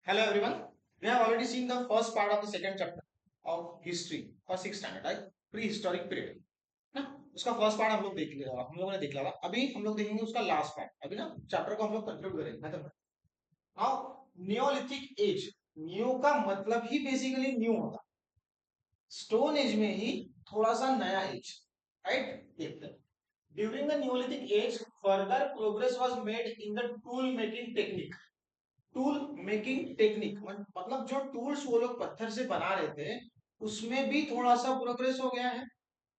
Hello everyone. We have already seen the first part of the second chapter of history for 6th standard, right? Prehistoric period. ना उसका first part हम लोगों ने देख लिया था. अभी हम लोग देखेंगे उसका लास्ट पार्ट. अभी ना चैप्टर को हम लोग कंक्लूड करेंगे खत्म. Now neolithic age. न्यू का मतलब ही बेसिकली न्यू होता. स्टोन एज में ही थोड़ा सा नया एज, राइट? देखते हैं. During the Neolithic age further progress was made in the tool making technique. Tool making technique मतलब जो टूल्स वो लोग पत्थर से बना रहे थे उसमें भी थोड़ा सा प्रोग्रेस हो गया है.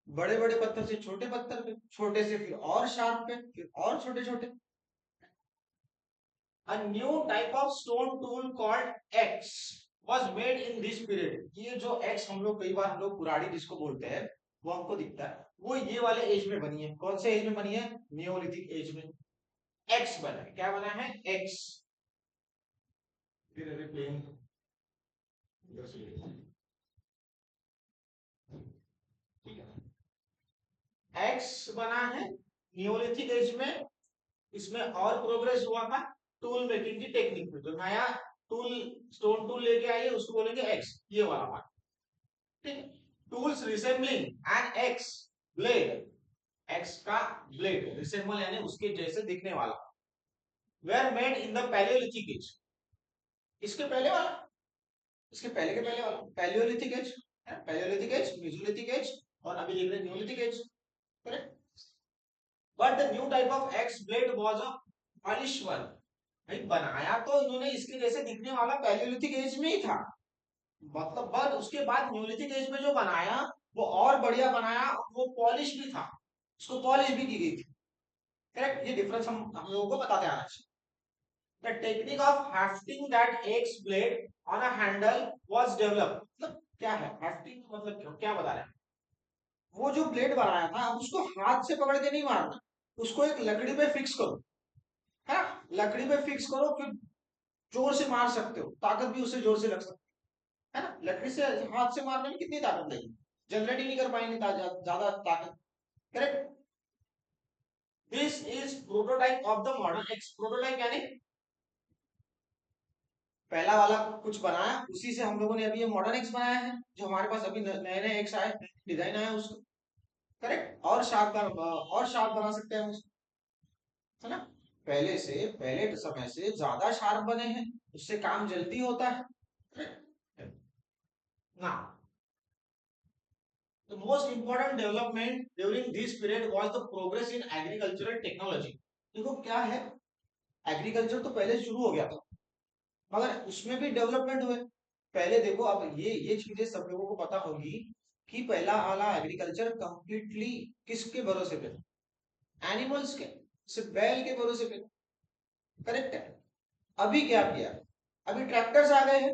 बड़े बड़े पत्थर से छोटे पत्थर पे, छोटे से फिर और शार्प पे, फिर और छोटे छोटे. A new type of stone tool called X was made in this period. ये जो X कई बार हम लोग कुराड़ी जिसको बोलते हैं वो हमको दिखता है, वो ये वाले एज में बनी है. कौन से एज में बनी है? नियोलिथिक एज में. X बना है. क्या बना है? X. फिर प्लेन एक्स बना है नियोलिथिक एज में. इसमें और प्रोग्रेस हुआ था टूल मेकिंग की टेक्निक में. तो नया टूल, स्टोन टूल लेके आइए, उसको बोलेंगे एक्स. ये वाला पार्ट, ठीक है. Tools resembling an axe blade. Axe का ब्लेड रिसेंबल यानी उसके जैसे दिखने वाला, were made in the Palaeolithic age. इसके पहले वाला, इसके पहले के पहले वाला Palaeolithic age. Palaeolithic age, Mesolithic age, और अभी देख रहे हैं Neolithic age. Correct. But the new type of axe blade was a polished one. भाई बनाया तो इन्होंने इसके जैसे दिखने वाला पैलियोलिथिक एज में ही था, मतलब बट उसके बाद न्यूलिथिक एज में जो बनाया वो और बढ़िया बनाया, वो पॉलिश भी था, उसको पॉलिश भी की गई थी. करेक्ट. ये डिफरेंस हम लोगों को बताते आना चाहिए. The technique of hafting that axe blade on a handle was developed. मतलब क्या है हैफ्टिंग, मतलब क्या बता रहे हैं? वो जो ब्लेड बनाया था अब उसको हाथ से पकड़ के नहीं मारना, उसको एक लकड़ी पे फिक्स करो. है, लकड़ी पे फिक्स करो, फिर जोर से मार सकते हो, ताकत भी उससे जोर से लग सकती है ना. लकड़ी से हाथ से मारने में कितनी ताकत लगेगी? जनरेट ही नहीं कर पाएंगे ज्यादा ताकत. Correct. This is prototype of the modern x. Prototype यानी पहला वाला कुछ बनाया, उसी से हम लोगों ने अभी ये मॉडर्न एक्स बनाया है, जो हमारे पास अभी नए नए एक्स आए, डिजाइन आया उसको. करेक्ट. और शार्प बना सकते हैं उसको, है ना. पहले समय से ज्यादा शार्प बने हैं, उससे काम जल्दी होता है. ना the most important development during this period was the progress in agricultural technology. देखो क्या है, एग्रीकल्चर तो पहले शुरू हो गया था मगर उसमें भी डेवलपमेंट हुए. पहले देखो, अब ये चीजें सब लोगों को पता होगी कि पहला वाला एग्रीकल्चर कंप्लीटली किसके भरोसे पे था? एनिमल्स के, सिर्फ बैल के भरोसे पे. करेक्ट है. अभी क्या किया? अभी ट्रैक्टर्स आ गए हैं,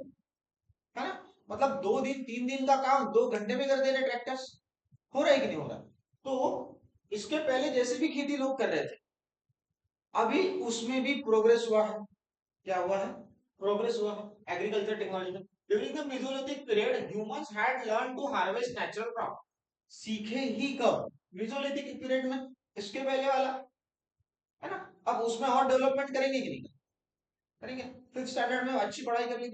है ना. मतलब 2 दिन 3 दिन का काम 2 घंटे में कर दे रहे ट्रैक्टर्स. हो रहा है कि नहीं हो रहा? तो इसके पहले जैसे भी खेती लोग कर रहे थे, अभी उसमें भी प्रोग्रेस हुआ है. क्या हुआ है? प्रोग्रेस हुआ है एग्रीकल्चर टेक्नोलॉजी में. During the Mesolithic period humans had learn to harvest natural crop. सीखे ही कब? मेसोलिथिक पीरियड में. इसके पहले वाला, है ना. अब उसमें और डेवलपमेंट करेंगे कि नहीं करेंगे? 5th स्टैंडर्ड में अच्छी पढ़ाई कर ली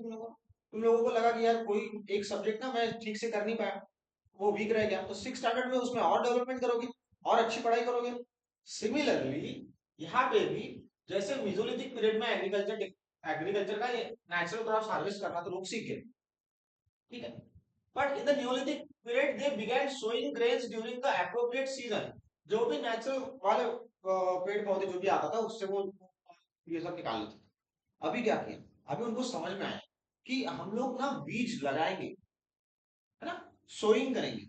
तुम लोगों को लगा कि यार कोई एक सब्जेक्ट ना मैं ठीक से कर नहीं पाया, वो वीक रह गया, तो 6th स्टैंडर्ड में उसमें और डेवलपमेंट करोगे और अच्छी पढ़ाई करोगे. सिमिलरली यहाँ पे भी जैसे मेसोलिथिक पीरियड में एग्रीकल्चर का ये नेचुरल क्रॉप्स हार्वेस्ट करना तो लोग सीख गए, ठीक है. But in the Neolithic period they began sowing grains during the appropriate season. जो भी नेचुरल वाले पेड़ पौधे जो भी आता था उससे वो ये सब निकाल लेते. अभी क्या किया? अभी उनको समझ में आया कि हम लोग ना बीज लगाएंगे, है ना, सोइंग करेंगे.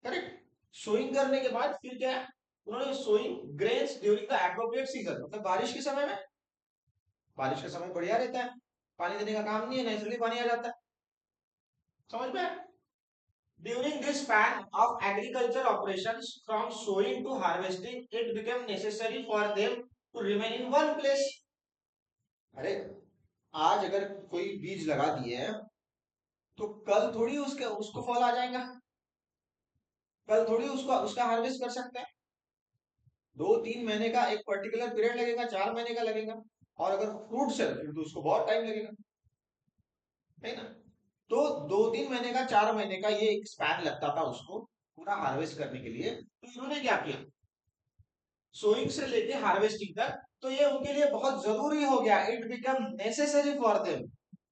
करेक्ट. सोइंग करने के बाद फिर क्या है, उन्होंने sowing grains during the appropriate season, मतलब बारिश के समय में. बारिश का समय बढ़िया रहता है, पानी देने का काम नहीं है, नेचुरली पानी आ जाता है. समझ में? During this span of agriculture operations from sowing to harvesting it became necessary for them to remain in one place. अरे आज अगर कोई बीज लगा दिए हैं तो कल थोड़ी उसके उसको फल आ जाएगा, कल थोड़ी उसको उसका हार्वेस्ट कर सकते हैं. 2-3 महीने का एक पर्टिकुलर पीरियड लगेगा, 4 महीने का लगेगा. और अगर फ्रूट्स है फिर तो उसको बहुत टाइम लगेगा. है ना। तो 2-3 महीने का 4 महीने का ये एक स्पैन लगता था उसको पूरा हार्वेस्ट करने के लिए। तो इन्होंने क्या किया, सोइंग से लेके हार्वेस्टिंग तक, तो ये उनके लिए बहुत जरूरी हो गया, it become necessary for them,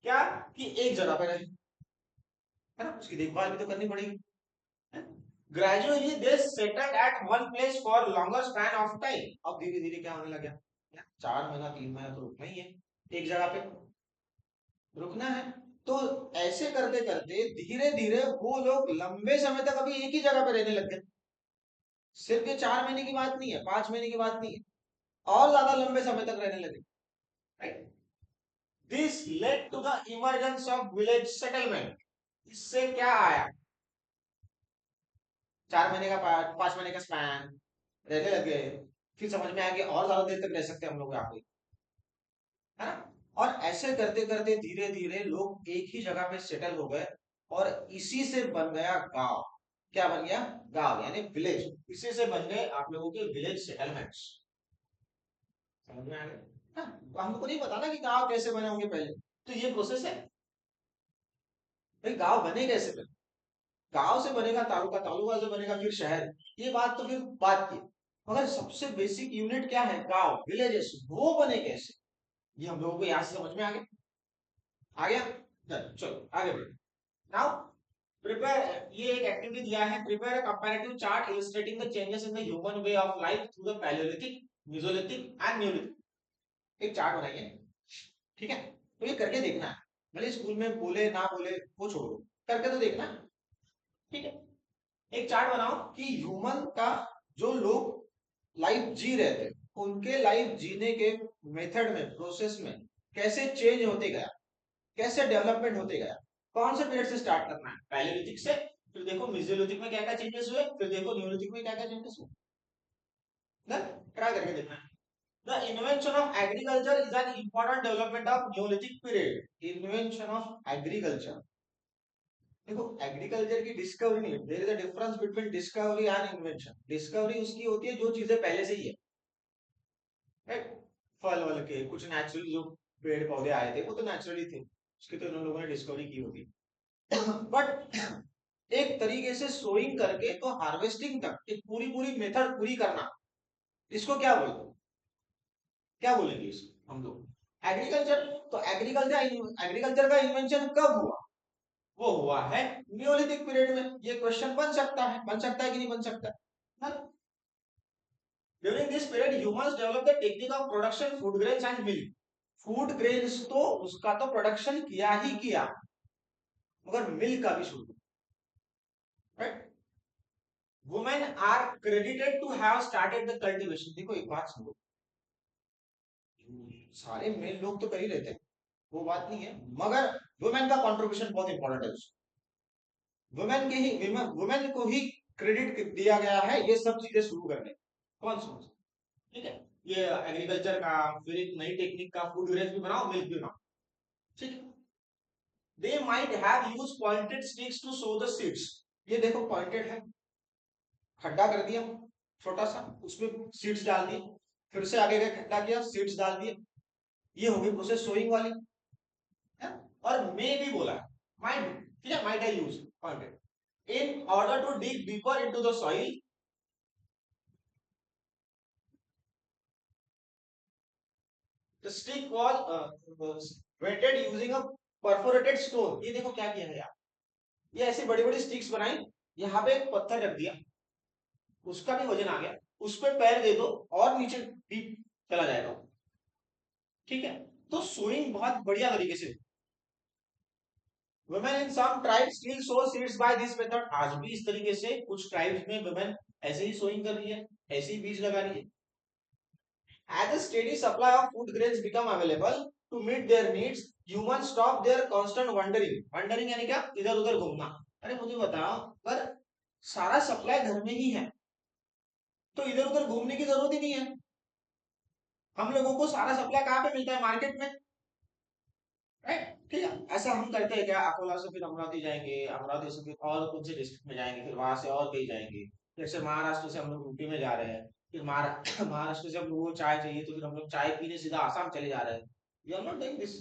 क्या कि एक जगह पे रहे, है ना, उसकी देखभाल भी तो करनी पड़ेगी। Gradually they settled at one place for longer span of time. अब धीरे धीरे क्या होने लगा, 4 महीना 3 महीना तो रुकना ही है, एक जगह पे रुकना है। तो ऐसे करते करते धीरे धीरे वो लोग लंबे समय तक अभी एक ही जगह पे रहने लग गए। सिर्फ ये 4 महीने की बात नहीं है, 5 महीने की बात नहीं है, और ज्यादा लंबे समय तक रहने लगे, right. This led to the emergence of village settlement. इससे क्या आया, 4 महीने का 5 महीने का स्पैन रहने लगे, फिर समझ में आया कि और ज्यादा देर तक रह सकते हैं हम लोग यहाँ पे, है ना। और ऐसे करते करते धीरे धीरे लोग एक ही जगह पे सेटल हो गए, और इसी से बन गया गांव। क्या बन गया, गांव यानी विलेज, इसी से बन गए आप लोगों के विलेज सेटलमेंट्स। समझ में आ गया, हाँ, तो हमको नहीं पता ना कि गांव कैसे बने होंगे पहले, तो ये प्रोसेस है। भाई गांव बने कैसे पहले, गांव से बनेगा तालुका, तालुका से बनेगा फिर शहर, ये बात तो फिर बात की। मगर सबसे बेसिक यूनिट क्या है, गांव, विलेजेस, वो बने कैसे, ये हम लोगों को यहाँ से समझ में आ गया। चलो आगे बढ़े। नाउ प्रिपेयर, ये एक एक्टिविटी दिया है, prepare a comparative chart illustrating the changes in the human way of life through the Palaeolithic, Mesolithic and Neolithic. एक चार्ट बनाइए, ठीक है, तो ये करके देखना है, भले स्कूल में बोले ना बोले वो छोड़ो, करके तो देखना, ठीक है। एक चार्ट बनाओ कि ह्यूमन का, जो लोग लाइफ जी रहे थे, उनके लाइफ जीने के मेथड में, प्रोसेस में कैसे चेंज होते गया, कैसे डेवलपमेंट होते गया, कौन से पीरियड से स्टार्ट करना है, पैलियोलिथिक से, फिर देखो मेसोलिथिक में क्या क्या चेंजेस हुए, फिर देखो न्यूलिथिक में क्या क्या चेंजेस हुए, ना, ट्राई करके देखना है। The invention of agriculture is an important development of Neolithic period. Invention of agriculture. देखो एग्रीकल्चर की डिस्कवरी नहीं, there is a difference between discovery and invention. Discovery उसकी होती है जो चीजें पहले से ही है, राइट। फल वल के कुछ नेचुरली जो पेड़ पौधे आए थे वो तो नेचुरली थे, उसकी तो इन लोगों ने डिस्कवरी की होगी। बट एक तरीके से सोइंग करके तो हार्वेस्टिंग तक एक पूरी पूरी मेथड पूरी करना, इसको क्या बोलते हैं, क्या बोलेंगे इसको हम लोग, एग्रीकल्चर। तो एग्रीकल्चर, एग्रीकल्चर का इन्वेंशन कब हुआ, वो हुआ है नियोलिथिक पीरियड में। ये क्वेश्चन बन सकता है, बन सकता है कि नहीं बन सकता है। During this period humans develop the technique of production food grains and milk. Food grains तो उसका तो प्रोडक्शन किया ही किया, मगर मिल्क का भी शुरू, right. Women are credited to have started the cultivation. देखो एक बात सुनो, सारे मेल लोग तो कर ही रहे थे, वो बात नहीं है, मगर वुमेन का कंट्रीब्यूशन बहुत इंपॉर्टेंट है, वुमेन के ही, वुमेन को ही क्रेडिट दिया गया है ये सब चीजें शुरू करने, कौन सी, ठीक है, ये एग्रीकल्चर का, फिर एक नई टेक्निक का, फूड ग्रेन्स भी बनाओ मिल्क भी बनाओ, ठीक है। They might have use pointed sticks to sow the seeds. ये देखो पॉइंटेड है, खड्डा कर दिया छोटा सा, उसमें सीड्स डाल दिए, फिर से आगे गए खड्डा किया, सीड्स डाल दिए, ये होगी प्रोसेस सोइंग वाली, है। और मे भी बोला है, माइट, ठीक है, might I use pointed in order to dig deeper into the soil. The stick was weighted using a perforated stone। ये देखो क्या किया है यार, ये ऐसी बड़ी बड़ी स्टिक्स बनाई, यहाँ पे एक पत्थर रख दिया, उसका भी वजन आ गया, उस पर पैर दे दो और नीचे डीप चला जाएगा, ठीक है। तो सोइंग बहुत बढ़िया तरीके से, women in some tribes still sow seeds by this method. आज भी इस तरीके से कुछ ट्राइब्स में वुमेन ऐसे ही सोइंग कर रही है, ऐसे ही बीज लगा रही है। As a steady supply of food grains become available to meet their needs, humans stop their constant wandering। wandering यानी क्या, इधर उधर घूमना। अरे मुझे बताओ, पर सारा सप्लाई घर में ही है, तो इधर उधर घूमने की जरूरत ही नहीं है। हम लोगों को सारा सप्लाई कहाँ पे मिलता है, मार्केट में, राइट, ठीक है। ऐसा हम करते हैं क्या, अकोला से फिर अमरावती जाएंगे, अमरावती से फिर और कौन से डिस्ट्रिक्ट में जाएंगे, फिर वहां से और कहीं जाएंगे, जैसे महाराष्ट्र से हम लोग यूपी में जा रहे हैं, फिर महाराष्ट्र से हम लोगों को चाय चाहिए तो फिर हम लोग चाय पीने सीधा आसाम चले जा रहे हैं। You are not doing this,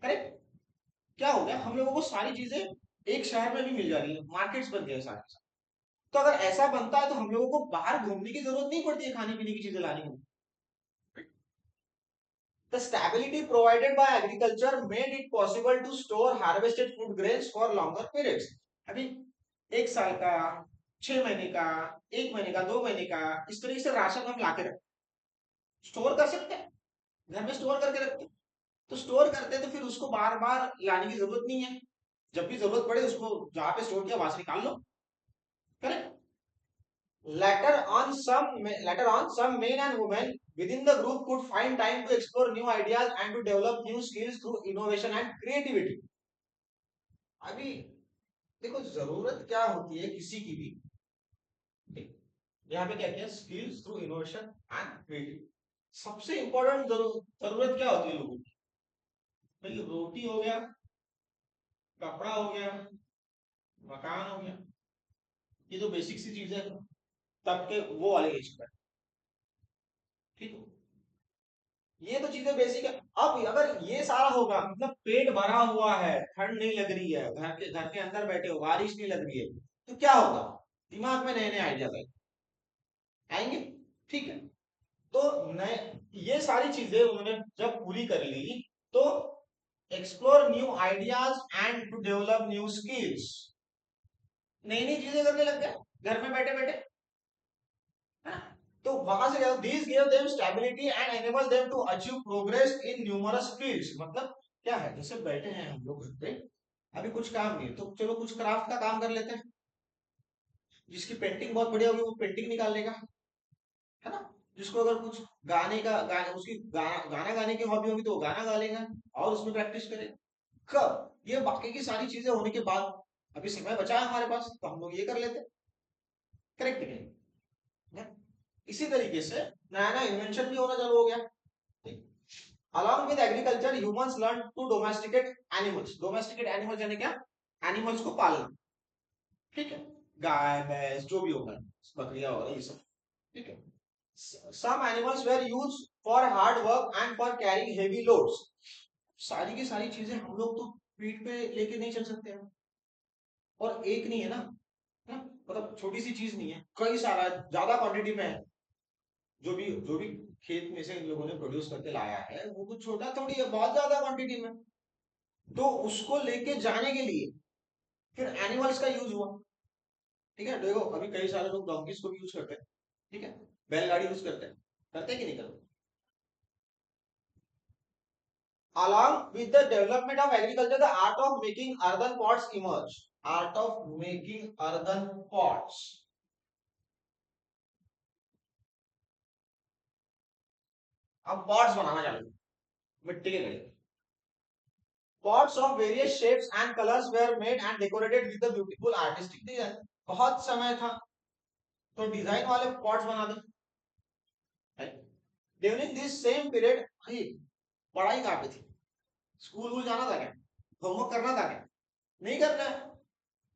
correct. क्या हो गया, हम लोगों को सारी चीजें एक शहर में भी मिल जा रही है, मार्केट्स बन गए सारे। तो अगर ऐसा बनता है तो हम लोगों को बाहर घूमने की जरूरत नहीं पड़ती है खाने पीने की चीजें लाने की। The stability provided by agriculture made it possible to store harvested food grains for longer periods. अभी एक साल का, 6 महीने का, 1 महीने का, 2 महीने का, इस तरीके से राशन हम लाके रखते, स्टोर कर सकते हैं, घर में स्टोर करके रखते हैं। तो स्टोर करते हैं तो फिर उसको बार बार लाने की जरूरत नहीं है, जब भी जरूरत पड़े उसको जहां पे स्टोर किया वहां से निकाल लो। Correct. Later on, some men and women within the group could find time to explore new ideas and to develop new skills through innovation and creativity. अभी देखो जरूरत क्या होती है किसी की भी, यहाँ पे क्या किया, skills through innovation and creativity. सबसे इंपॉर्टेंट जरूरत क्या होती है लोगों की, भाई रोटी हो गया, कपड़ा हो गया, मकान हो गया, ये तो बेसिक सी चीज है तब के वो वाले एज पर। ठीक है, ये तो चीजें बेसिक है। अब अगर ये सारा होगा, मतलब पेट भरा हुआ है, ठंड नहीं लग रही है, घर के अंदर बैठे हो, बारिश नहीं लग रही है, तो क्या होगा, दिमाग में नए नए आइडियाज आएंगे। ठीक है, तो नए, ये सारी चीजें उन्होंने जब पूरी कर ली तो explore new ideas and to develop new skills, नई नई चीजें करने लग गए घर में बैठे बैठे, है ना। तो वहां से this give them stability and enable them to achieve progress in numerous fields. मतलब क्या है, जैसे बैठे हैं हम लोग घर पे, अभी कुछ काम नहीं है तो चलो कुछ क्राफ्ट का काम कर लेते हैं, जिसकी पेंटिंग बहुत बढ़िया होगी वो पेंटिंग निकाल लेगा, है ना। जिसको अगर कुछ उसकी गाना गाने की हॉबी होगी तो वो गाना गा लेगा और उसमें प्रैक्टिस करेगा। कब ये बाकी की सारी चीजें होने के बाद अभी समय बचा है हमारे पास तो हम लोग ये कर लेते हैं। करेक्ट है। इसी तरीके से नया नया इन्वेंशन भी होना चालू हो गया। Along with agriculture, humans learn to domesticate animals. Domesticate animals यानी क्या, एनिमल्स को पालना। ठीक है, गाय भैंस जो भी होगा, बकरियां वगैरह ये सब। ठीक है, some animals were used for hard work and for carrying heavy loads. सारी की सारी चीजें हम लोग तो पीठ पे लेके नहीं चल सकते हैं, और एक नहीं है ना, है ना? मतलब छोटी सी चीज नहीं है, कई सारा ज्यादा क्वांटिटी में है, जो भी खेत में से इन लोगों ने प्रोड्यूस करके लाया है वो कुछ छोटा थोड़ी है, बहुत ज्यादा क्वांटिटी में। तो उसको लेके जाने के लिए फिर एनिमल्स का यूज हुआ। ठीक है, देखो अभी कई सारे लोग डोंकीज को भी यूज करते हैं, ठीक है, बैलगाड़ी यूज करते हैं कि नहीं करते। Along with the development of agriculture, the art of making earthen pots emerged. Art of making earthen pots. अब पॉट्स बनाना चालू, मिट्टी के घड़े। Pots of various shapes and colors were made and decorated with the beautiful artistic design. बहुत समय था तो design वाले पॉट्स बना दो। ड्यूरिंग दिस सेम पीरियड पढ़ाई कहाँ पे थी, स्कूल वूल जाना था क्या, होमवर्क करना था क्या, नहीं करना है,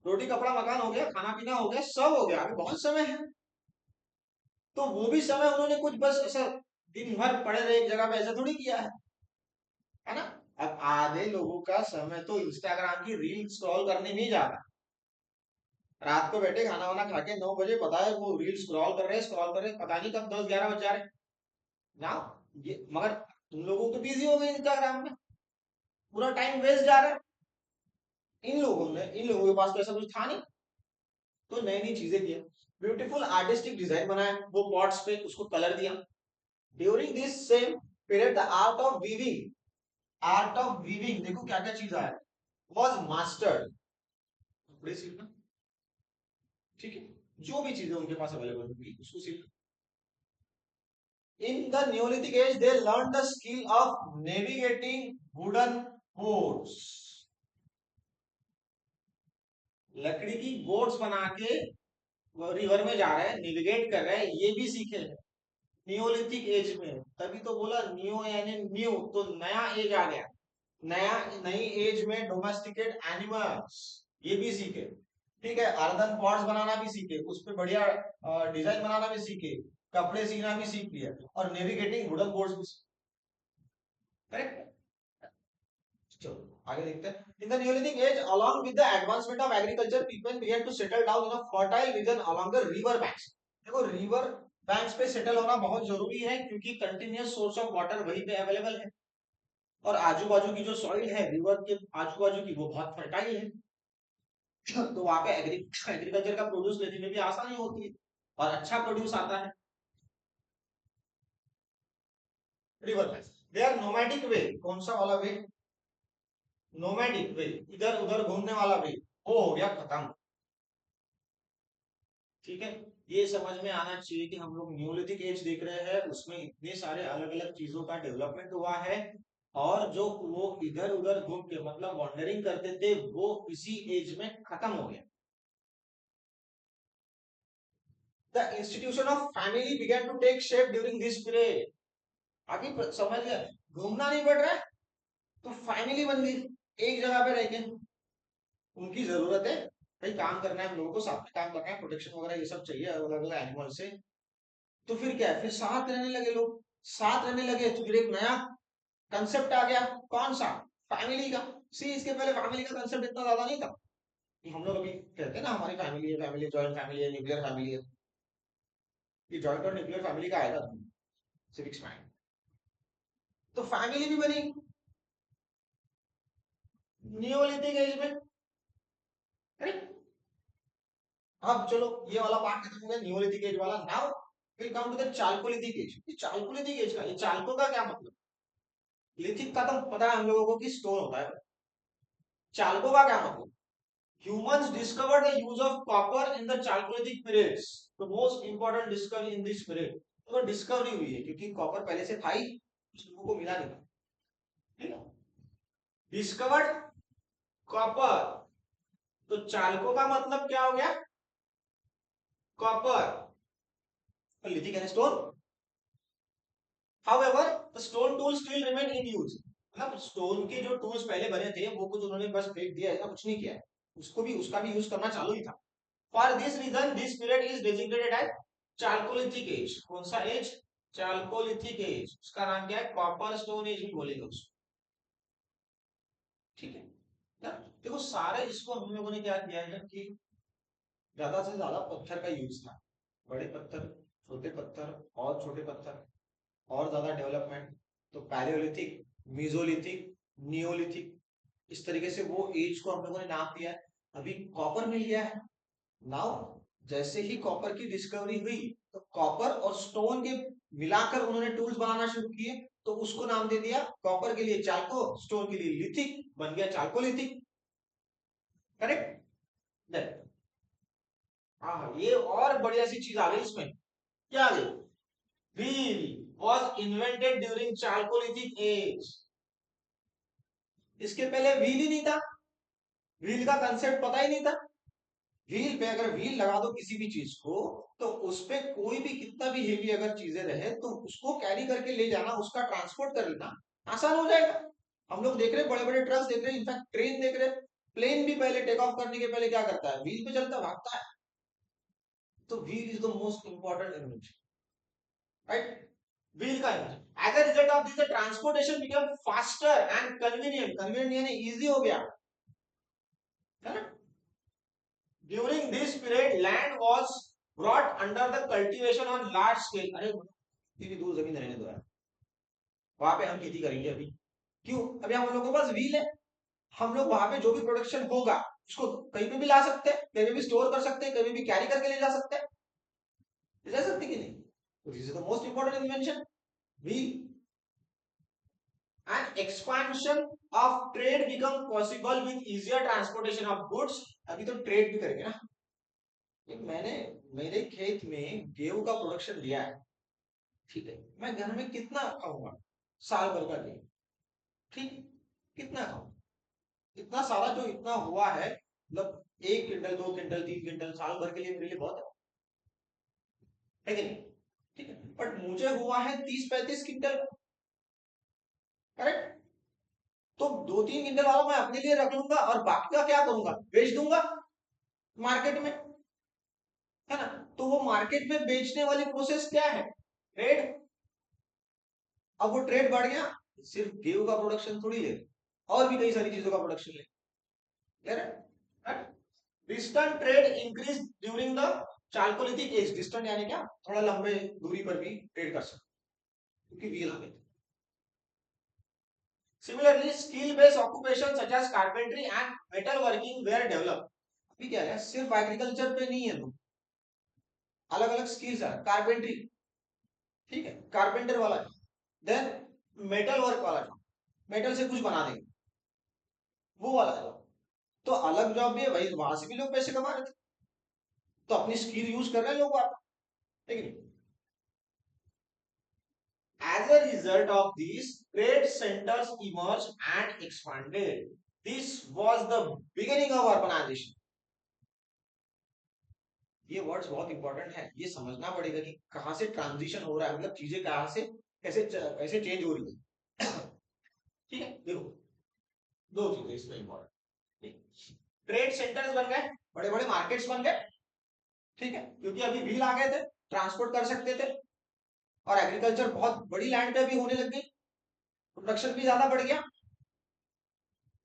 रोटी कपड़ा मकान हो गया, खाना पीना हो गया, सब हो गया, अभी बहुत समय है। तो वो भी समय उन्होंने कुछ बस ऐसा दिन भर पड़े रहे एक जगह पे ऐसा थोड़ी किया है ना। अब आधे लोगों का समय तो इंस्टाग्राम की रील स्क्रॉल करने में ही जाता है। रात को बैठे खाना वाना खा के 9 बजे, पता है वो रील स्क्रॉल कर रहे, पता नहीं कब 10-11 बज जा रहे ना। ये मगर तुम लोगों तो बिजी हो गए इंस्टाग्राम में, पूरा टाइम वेस्ट जा रहा है। इन लोगों के पास तो ऐसा कुछ था नहीं, तो नई नई चीजें किया, ब्यूटीफुल आर्टिस्टिक डिजाइन बनाया वो पॉट्स पे, उसको कलर दिया। During this same period the art of weaving देखो क्या क्या चीज आया, वॉज मास्टर्ड। कपड़े सीखना, ठीक है, जो भी चीजें उनके पास अवेलेबल होगी उसको सीखना। In the Neolithic age they learn the skill of navigating wooden boats. लकड़ी की बोट्स बना के रिवर में जा रहे हैं, नेविगेट कर रहे हैं, ये भी सीखे हैं नियोलिथिक एज में। तभी तो बोला न्यू यानी न्यू, तो नया एज आ गया, नया नई एज में डोमेस्टिकेट एनिमल्स ये भी सीखे। ठीक है, अर्दन पॉट्स बनाना भी सीखे, उस पर बढ़िया डिजाइन बनाना भी सीखे, कपड़े सीना भी सीख लिया, और नेविगेटिंग वुडन बोर्ड्स भी। करेक्ट। चलो आगे देखते हैं. In the Neolithic age, along with the advancement of agriculture, people began to settle down in a fertile region along the river banks. देखो रिवर बैंक्स पे सेटल होना बहुत जरूरी है क्योंकि कंटिन्यूअस सोर्स ऑफ वाटर वहीं पे अवेलेबल है और आजू बाजू की जो सॉइल है रिवर के आजू बाजू की वो बहुत फर्टाइल है. तो वहां पे एग्रीकल्चर का प्रोड्यूस लेने में भी आसानी होती है और अच्छा प्रोड्यूस आता है. River banks they are nomadic way. कौन सा वाला वे? नोमैडिक वे, इधर उधर घूमने वाला वे, वो हो गया खत्म. ठीक है. ये समझ में आना चाहिए कि हम लोग न्यूलिथिक एज देख रहे हैं उसमें इतने सारे अलग अलग चीजों का डेवलपमेंट हुआ है और जो वो इधर उधर घूम के मतलब वॉन्डरिंग करते थे वो इसी एज में खत्म हो गया. The institution of family began to take shape during this period. अभी समझ गया. घूमना नहीं पड़ रहा है तो फैमिली बन गई एक जगह पे रह के. उनकी जरूरत है भाई काम करना है हम लोगों को साथ में काम करना है प्रोटेक्शन वगैरह ये सब चाहिए अलग अलग एनिमल से. तो फिर क्या है फिर साथ रहने लगे लोग. साथ रहने लगे तो फिर एक नया कंसेप्ट आ गया. कौन सा? फैमिली का. सी इसके पहले फैमिली का कंसेप्ट इतना ज्यादा नहीं था कि हम लोग अभी कहते हैं ना हमारी फैमिली है जॉइंट फैमिली है न्यूक्लियर फैमिली है. ये जॉइंट और न्यूक्लियर फैमिली का आएगा सिविक्स में. तो फैमिली भी बनी नियोलिथिक एज में. अब चलो ये वाला पार्ट खत्म हो गया नियोलिथिक एज वाला. Now will come to the Chalcolithic age. ये चाल्कोलिथिक एज का ये चाल्को का क्या मतलब? लिथिक का तो पता है हम लोगों को कि स्टोन होता है. चाल्को का क्या मतलब? Humans discovered the use of copper in the Chalcolithic periods. The most important discovery in this period. तो डिस्कवरी हुई है क्योंकि कॉपर पहले से था ही लोगों को मिला नहीं था. ठीक है. Discovered copper. तो चालको का मतलब क्या हो गया? Copper. Lithic and stone. However, the stone tools still remain in use. मतलब स्टोन के जो टूल्स पहले बने थे वो कुछ उन्होंने बस फेंक दिया ऐसा कुछ नहीं किया है. उसको भी उसका भी यूज करना चालू ही था. For this reason, this period is designated as Chalcolithic age. कौन सा एज? Chalcolithic age. उसका नाम क्या है? कॉपर स्टोन एज भी बोलेंगे उसको. ठीक है ना. देखो सारे इसको हम लोगों ने क्या किया है कि ज्यादा से ज्यादा पत्थर का यूज था. बड़े पत्थर छोटे पत्थर और छोटे पत्थर और ज्यादा डेवलपमेंट. तो पैलियोलिथिक मीजोलिथिक नियोलिथिक इस तरीके से वो एज को हम लोगों ने नाम दिया है. अभी कॉपर मिल गया है. नाउ जैसे ही कॉपर की डिस्कवरी हुई तो कॉपर और स्टोन के मिलाकर उन्होंने टूल्स बनाना शुरू किए. तो उसको नाम दे दिया कॉपर के लिए चाल्को स्टोन के लिए लिथिक बन गया चाल्कोलिथिक. करेक्ट. हाँ ये और बढ़िया सी चीज आ गई इसमें. क्या आ गई? Wheel was invented during Chalcolithic age. इसके पहले व्हील ही नहीं था. व्हील का कंसेप्ट पता ही नहीं था. व्हील पे अगर व्हील लगा दो किसी भी चीज को तो उस पे कोई भी कितना भी हेवी अगर चीजें रहे तो उसको कैरी करके ले जाना उसका ट्रांसपोर्ट कर लेना आसान हो जाएगा. हम लोग देख रहे बड़े बड़े ट्रक्स देख रहे इनफैक्ट ट्रेन देख रहे. प्लेन भी पहले टेक ऑफ करने के पहले क्या करता है? व्हील पे चलता भागता है. तो wheel is the most important invention. Right. Wheel का invention. As a result of this the transportation become faster and convenient. Convenient यानी इजी हो गया है ना. During this period, land was brought under the cultivation on large scale. अरे इतनी दूर जमीन रहने दो यार. वहां पे हम खेती करेंगे अभी. क्यों? अभी हम लोगों के पास व्हील है. हम लोग वहां पे जो भी प्रोडक्शन होगा उसको कहीं पे भी ला सकते हैं कहीं पे भी स्टोर कर सकते हैं कहीं भी कैरी करके ले जा सकते हैं. ले जा सकते कि नहीं? तो this is the most important invention wheel. And expansion of trade become possible with easier transportation of goods. अभी तो ट्रेड भी करेंगे ना. मैंने मेरे खेत में गेहूं का प्रोडक्शन लिया है. ठीक है. मैं घर में कितना खाऊंगा? साल भर का गेहूं. ठीक. कितना खाऊं? इतना सारा जो इतना हुआ है मतलब 1 क्विंटल 2 क्विंटल 3 क्विंटल साल भर के लिए मेरे लिए बहुत है कि नहीं? ठीक है. बट मुझे हुआ है 30-35 क्विंटल. करेक्ट. तो 2-3 क्विंटल वाला मैं अपने लिए रख लूंगा और बाकी का क्या करूंगा? बेच दूंगा मार्केट में. है ना. तो वो मार्केट में बेचने वाली प्रोसेस क्या है? ट्रेड. अब वो ट्रेड बढ़ गया. सिर्फ गेहूं का प्रोडक्शन थोड़ी ले और भी कई सारी चीजों का प्रोडक्शन ले। Distant trade increase during the Chalcolithic age. Distant यानी क्या, थोड़ा लंबे दूरी पर भी ट्रेड कर सकते क्योंकि व्हील आ गए। Similarly skill based occupation such as carpentry and metal working were develop. अभी क्या है, सिर्फ एग्रीकल्चर पे नहीं है, तो अलग अलग स्किल्स है। कारपेंट्री, ठीक है, कारपेंटर वाला, देन मेटल वर्क वाला, मेटल से कुछ बना देंगे, वो वाला जॉब। तो अलग जॉब भी है भाई, वहां से भी लोग पैसे कमा रहे थे, तो अपनी स्किल यूज कर रहे हैं लोग, आप ठीक है। As a result of these, trade centers emerged and expanded. This was the beginning of urbanization. ये वर्ड्स बहुत इंपॉर्टेंट है, ये समझना पड़ेगा कि कहां से ट्रांजिशन हो रहा है, मतलब चीजें कहां से कैसे कैसे चेंज हो रही है। ठीक है, देखो दो चीजें इसमें इंपॉर्टेंट। ट्रेड सेंटर्स बन गए, बड़े बड़े मार्केट्स बन गए, ठीक है, क्योंकि अभी व्हील आ गए थे, ट्रांसपोर्ट कर सकते थे, और एग्रीकल्चर बहुत बड़ी लैंड पे भी होने लग गई, प्रोडक्शन भी ज्यादा बढ़ गया,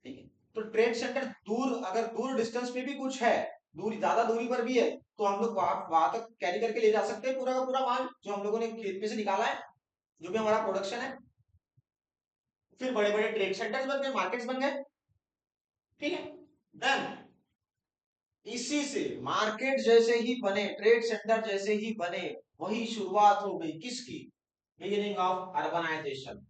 ठीक है। तो ट्रेड सेंटर दूर, अगर दूर डिस्टेंस पे भी कुछ है, दूरी ज्यादा दूरी पर भी है, तो हम लोग वहां तक कैरी करके ले जा सकते हैं पूरा का पूरा माल जो हम लोगों ने खेत में से निकाला है, जो भी हमारा प्रोडक्शन है। फिर बड़े बड़े ट्रेड सेंटर्स बन गए, मार्केट्स बन गए, ठीक है। देन इसी से मार्केट जैसे ही बने, ट्रेड सेंटर जैसे ही बने, वही शुरुआत हो गई किसकी, बिगिनिंग ऑफ अर्बनाइजेशन।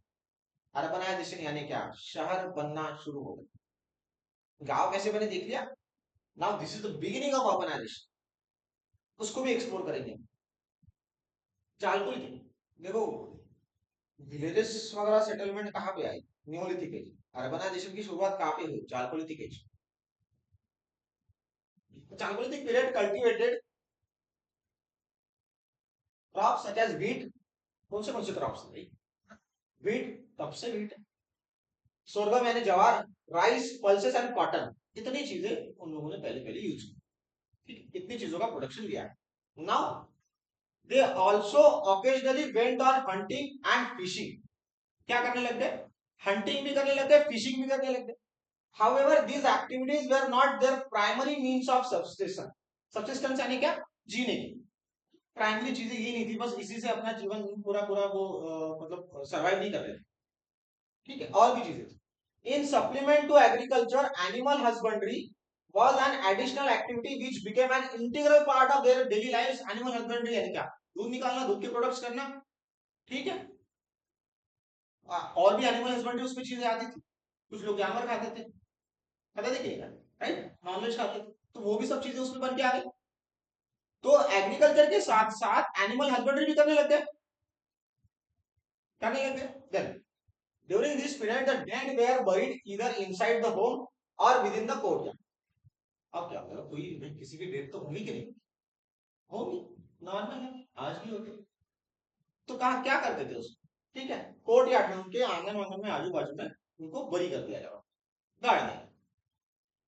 अर्बनाइजेशन यानी क्या, शहर बनना शुरू हो गए। गांव कैसे बने देख लिया, now this is the beginning of urbanisation, उसको भी एक्सप्लोर करेंगे। चालकुल देखो, विलेजेस वगैरह सेटलमेंट कहाँ पे आई, न्योलिथिक एज। अर्बनाइजेशन की शुरुआत कहाँ पे हुई, Chalcolithic age. Chalcolithic period cultivated crops such as wheat. कौन से क्रॉप्स भाई, व्हीट, तब से व्हीट, सोरगम यानी ज्वार, राइस, पल्सेस एंड कॉटन, इतनी चीजें उन लोगों ने पहले पहले यूज की, इतनी चीजों का प्रोडक्शन किया है। Now they also occasionally went on hunting and fishing. क्या करने लग गए, हंटिंग भी करने लग गए, फिशिंग भी करने लग गए। However, these activities were not their primary means of subsistence. Subsistence यानी क्या, जीने की प्राइमरी चीजें ये नहीं थी, बस इसी से अपना जीवन पूरा पूरा वो मतलब सरवाइव नहीं कर रहे थे, ठीक है, और भी चीजें थी। In supplement to agriculture, animal husbandry was an additional activity which became an integral part of their daily lives. Animal husbandry यानी क्या, दूध निकालना, दूध के प्रोडक्ट्स करना, ठीक है। और भी एनिमल हस्बेंड्री उसमें चीजें आती थी, कुछ लोग जानवर खाते थे, पता देखिएगा, राइट, नॉनवेज खाते थे, तो वो भी सब चीजें उसमें बन के आ गई। तो एग्रीकल्चर के साथ साथ एनिमल हस्बेंड्री भी करने लग गए, करने लग गए। Then during this period the dead were buried either inside the home और विद इन द कोर्टयार्ड। अब क्या होगा, कोई किसी की डेथ तो होगी कि नहीं, होगी, नॉर्मल है, आज भी होती। तो कहा क्या करते थे उसको, ठीक है, कोर्टयार्ड में, उनके आंगन वांगन में आजू बाजू में उनको बरी कर दिया जाएगा, गाड़ दिया।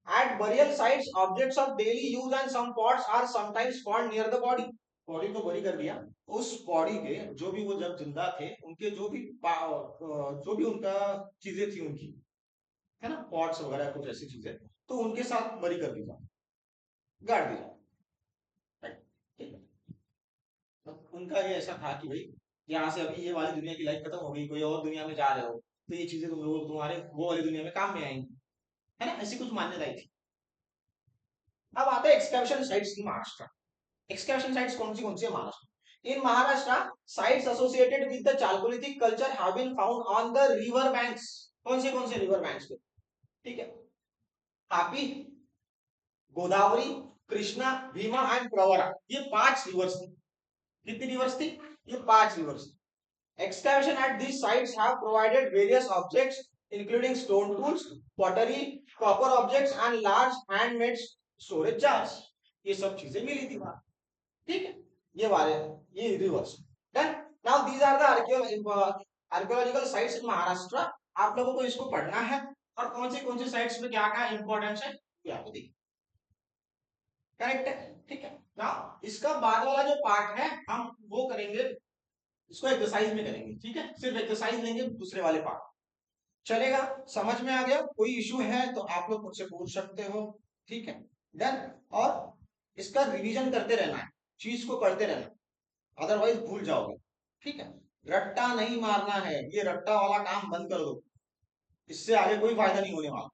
At burial sites, objects of daily use and some pots are sometimes found near the body. Body को बरी कर दिया, उस बॉडी के जो भी वो जब जिंदा थे, उनके जो भी उनका चीजें थी उनकी, है ना, पॉट्स वगैरह कुछ ऐसी चीजें, तो उनके साथ बरी कर दिया, गाड़ दिया, ठीक है। उनका ये ऐसा था कि भाई यहाँ से अभी ये वाली दुनिया की लाइफ खत्म हो गई, कोई और दुनिया में जा रहे हो, तो ये चीजें तुम लोग तुम्हारे वो वाली दुनिया में काम में आएंगी, है ना, ऐसी कुछ मान्यताएं थी। अब आते हैं एक्सकर्शन साइट्स की महाराष्ट्र। एक्सकर्शन साइट्स कौन सी है Maharashtra. In Maharashtra sites associated with the Chalcolithic culture have been found on the river banks. कौन से रिवर बैंक्स पे, ठीक है, तापी, गोदावरी, कृष्णा, भीमा एंड प्रवरा, ये 5 रिवर्स थी। कितनी रिवर्स थी, ये 5 रिवर्स थी। Excavation at these sites have provided various objects including stone tools, pottery, copper objects and large handmade storage jars. ये सब चीजें मिली थी वहां, ठीक है, ये वाले, ये rivers. Then now these are the archaeological sites in Maharashtra. आप लोगों को इसको पढ़ना है, और कौन सी साइट्स में क्या क्या इंपॉर्टेंस है ये आपको देखिए, करेक्ट है, ठीक है। नाउ इसका बाद वाला जो पार्ट है हम वो करेंगे, इसको एक्सरसाइज में करेंगे, ठीक है, सिर्फ एक्सरसाइज लेंगे दूसरे वाले पार्ट। चलेगा? समझ में आ गया? कोई इशू है तो आप लोग मुझसे पूछ सकते हो। ठीक है, डन। और इसका रिवीजन करते रहना है, चीज को पढ़ते रहना, अदरवाइज भूल जाओगे। ठीक है, रट्टा नहीं मारना है, ये रट्टा वाला काम बंद कर दो, इससे आगे कोई फायदा नहीं होने वाला।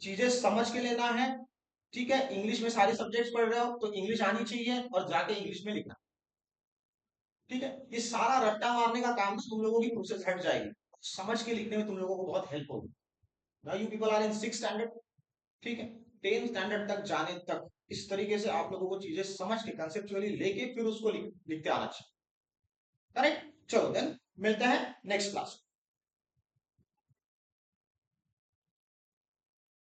चीजें समझ के लेना है। ठीक है, इंग्लिश में सारे सब्जेक्ट्स पढ़ रहे हो तो इंग्लिश आनी चाहिए और जाके इंग्लिश में लिखना। ठीक है, ये सारा रट्टा मारने का काम ना तुम लोगों की प्रोसेस हट जाएगी, समझ के लिखने में तुम लोगों को बहुत हेल्प होगी। Now you people are in 6th standard. ठीक है, 10th स्टैंडर्ड तक जाने तक इस तरीके से आप लोगों को चीजें समझ के कंसेप्चुअली लेके फिर उसको लिखते आना चाहिए। करेक्ट? चलो देन मिलते हैं नेक्स्ट क्लास।